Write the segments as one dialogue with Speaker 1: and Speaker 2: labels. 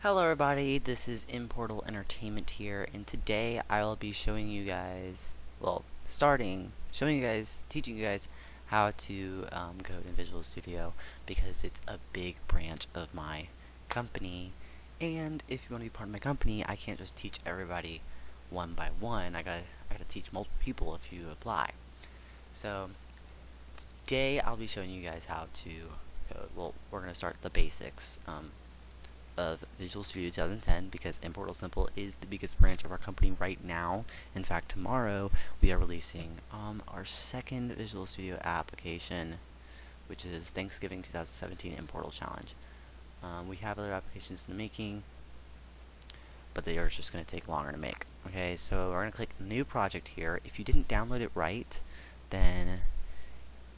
Speaker 1: Hello everybody, this is Importal Entertainment here, and today I will be showing you guys, teaching you guys how to code in Visual Studio, because it's a big branch of my company, and if you want to be part of my company, I can't just teach everybody one by one. I gotta teach multiple people if you apply. So today I'll be showing you guys how to code. Well, we're gonna start the basics. Of Visual Studio 2010, because Importal Simple is the biggest branch of our company right now. In fact, tomorrow we are releasing our second Visual Studio application, which is Thanksgiving 2017 Importal Challenge. We have other applications in the making, but they are just going to take longer to make. Okay, so we're going to click New Project here. If you didn't download it right, then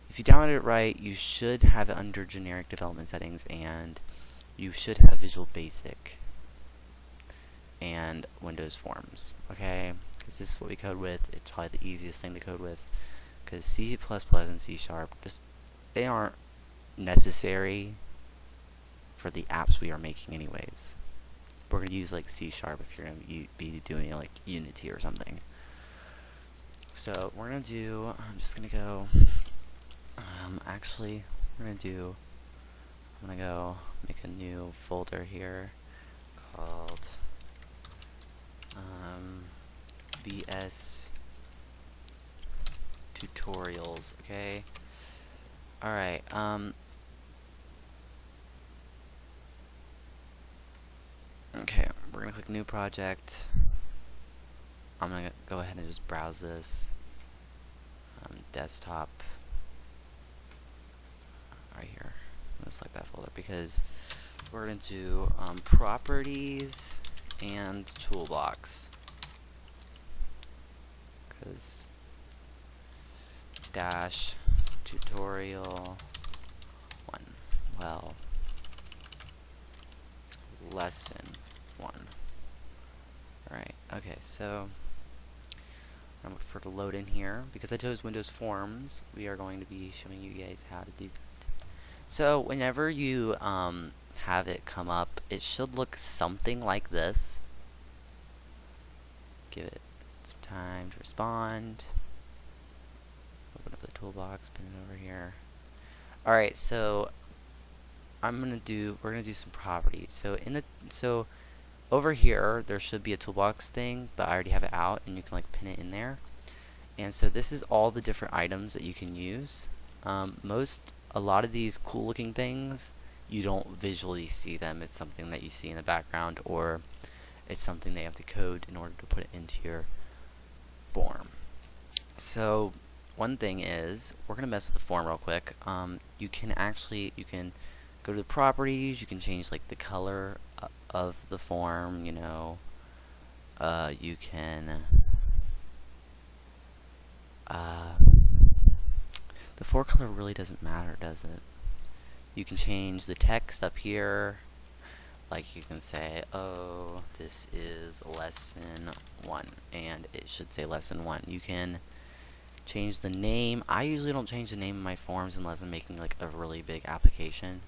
Speaker 1: if you downloaded it right, you should have it under Generic Development Settings, and you should have Visual Basic and Windows Forms, okay? Because this is what we code with. It's probably the easiest thing to code with, because C++ and C#, they aren't necessary for the apps we are making anyways. We're going to use like C# if you're going to be doing like Unity or something. So we're going to do, I'm just going to go, actually, I'm going to go make a new folder here called VS tutorials. Okay. Alright. Okay, we're gonna click new project. I'm gonna go ahead and just browse this. Desktop. Right here. I'm gonna select that folder because we're going to do properties and Toolbox, because dash tutorial 1, well, lesson 1. Alright, okay, so I'm looking for it to load in here. Because I chose Windows Forms, we are going to be showing you guys how to do that. So whenever you have it come up, it should look something like this. Give it some time to respond. Open up the toolbox, put it over here. Alright, so we're gonna do some properties. So over here there should be a toolbox thing, but I already have it out, and you can like pin it in there. And so this is all the different items that you can use. A lot of these cool looking things, you don't visually see them. It's something that you see in the background, or it's something they have to code in order to put it into your form. So one thing is, we're gonna mess with the form real quick. You can go to the properties. You can change like the color of the form. You know, you can the fore color really doesn't matter, does it? You can change the text up here. Like you can say, oh, this is lesson 1, and it should say lesson 1. You can change the name. I usually don't change the name of my forms unless I'm making like a really big application.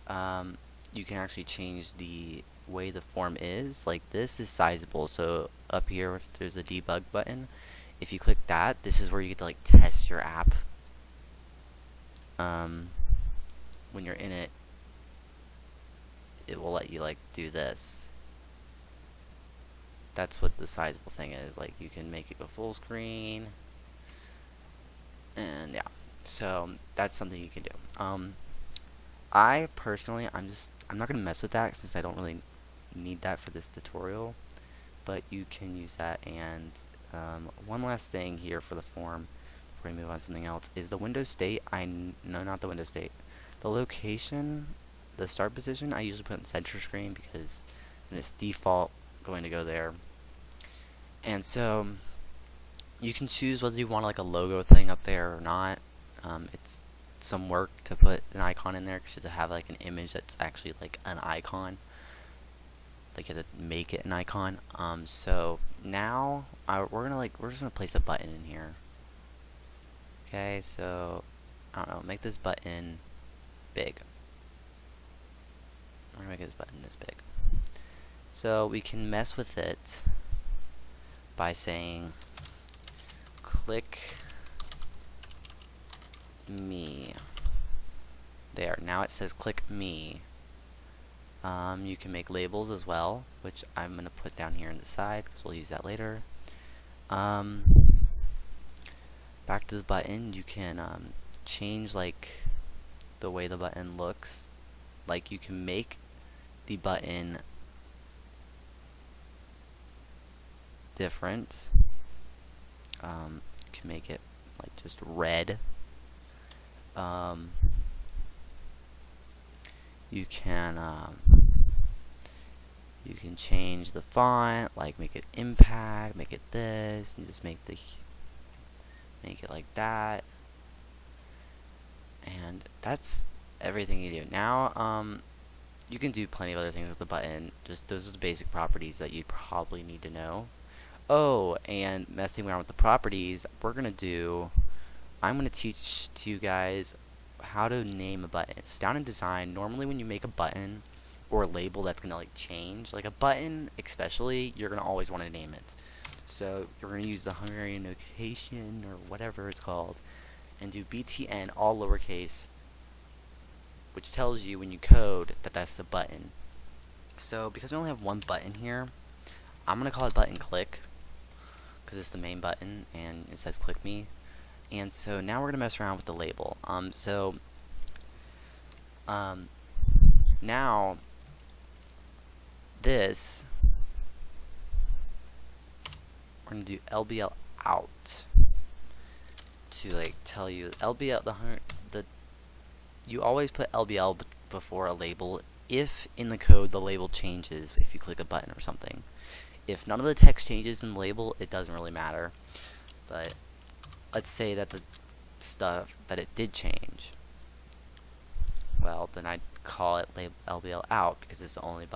Speaker 1: You can actually change the way the form is. Like this is sizable, so up here if there's a debug button, if you click that, this is where you get to like test your app. When you're in it, it will let you like do this. That's what the sizable thing is. Like you can make it go full screen, and yeah, so that's something you can do. I personally, I'm not gonna mess with that since I don't really need that for this tutorial, but you can use that. And one last thing here for the form before we move on to something else is the Windows state. No, not the Windows state. The location, the start position, I usually put in center screen because it's default going to go there. And so you can choose whether you want like a logo thing up there or not. It's some work to put an icon in there, because to have like an image that's actually like an icon, like you have to make it an icon. So now we're just gonna place a button in here. Okay, so I don't know, make this button big. I'm gonna make this button this big. So we can mess with it by saying click me. There, now it says click me. You can make labels as well, which I'm going to put down here on the side because we'll use that later. Back to the button, you can change like the way the button looks. Like you can make the button different. You can make it like just red. You can change the font, like make it impact, make it this, and just make it like that. And that's everything you do. Now, you can do plenty of other things with the button. Just those are the basic properties that you'd probably need to know. Oh, and messing around with the properties, I'm going to teach to you guys how to name a button. So down in design, normally when you make a button or a label that's going to like change, like a button especially, you're going to always want to name it. So you're going to use the Hungarian notation or whatever it's called and do btn all lowercase, which tells you when you code that that's the button. So because we only have one button here, I'm going to call it button click because it's the main button and it says click me. And so now we're going to mess around with the label. Now this, we're going to do LBL out to like tell you LBL you always put LBL before a label if in the code the label changes if you click a button or something. If none of the text changes in the label, it doesn't really matter. But let's say that the stuff that it did change. Well, then I'd call it LBL out because it's the only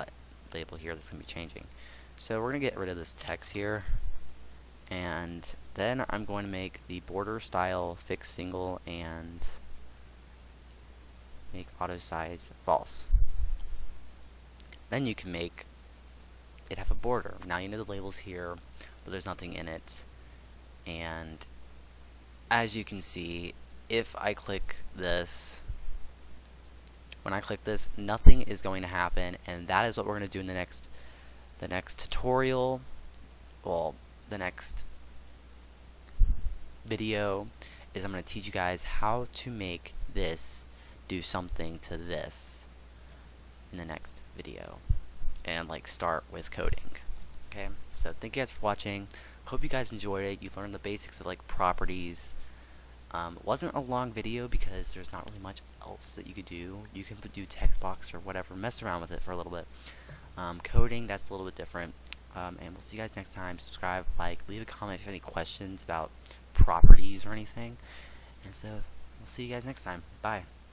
Speaker 1: label here that's going to be changing. So we're going to get rid of this text here. And then I'm going to make the border style fixed single and make auto size false. Then you can make it have a border. Now you know the label's here, but there's nothing in it. And as you can see, if I click this, when I click this, nothing is going to happen, and that is what we're going to do in the next tutorial. Well, the next video is I'm going to teach you guys how to make this do something to this in the next video, and like start with coding. Okay, so thank you guys for watching. Hope you guys enjoyed it. You learned the basics of like properties. It wasn't a long video because there's not really much else that you could do. You can do text box or whatever, mess around with it for a little bit. Coding, that's a little bit different. And we'll see you guys next time. Subscribe, like, leave a comment if you have any questions about properties or anything. And so we'll see you guys next time. Bye.